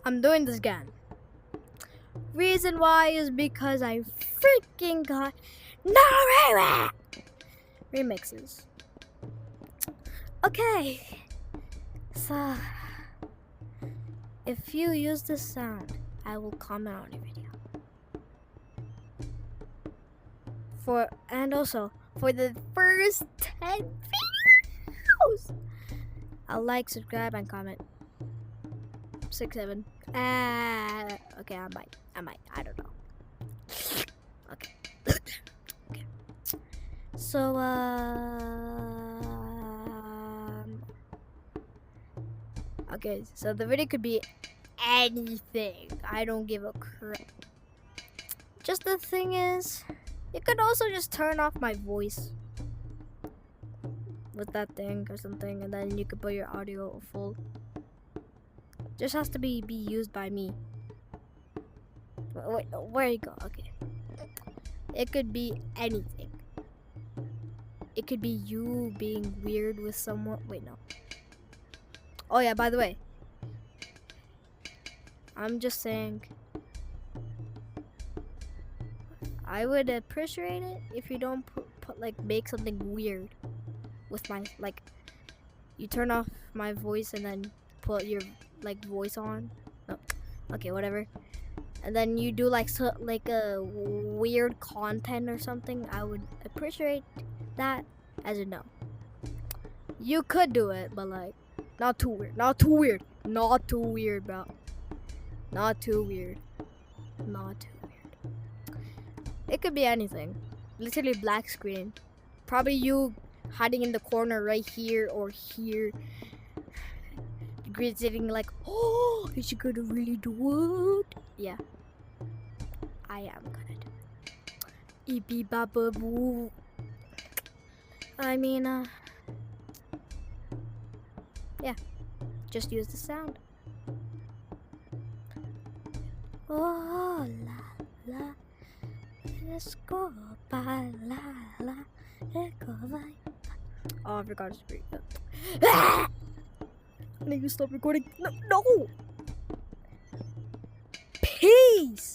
I'm doing this again. Reason why is because I freaking got no remixes. Okay, so if you use this sound, I will comment on your video. And also for the first 10 videos, I'll like, subscribe, and comment. 6, 7. Okay, I might. I don't know. Okay. Okay. So, okay, so the video could be anything. I don't give a crap. Just the thing is, you could also just turn off my voice with that thing or something, and then you could put your audio full. Just has to be used by me. Wait, where you go? Okay. It could be anything. It could be you being weird with someone. Wait, no. Oh yeah, by the way, I'm just saying, I would appreciate it if you don't put like make something weird with my, like, you turn off my voice and then put your like voice on. No. Okay, whatever. And then you do like a weird content or something. I would appreciate that. As you know, you could do it, but like not too weird, bro. Not too weird. It could be anything. Literally black screen. Probably you hiding in the corner right here or here. You're sitting like, oh, is she gonna really do it? Yeah, I am gonna do it. Eepy baba boo. I mean, yeah, just use the sound. Oh la la, let's go by la la, let's go by. Oh, I forgot to speak. I need to stop recording. No. Peace.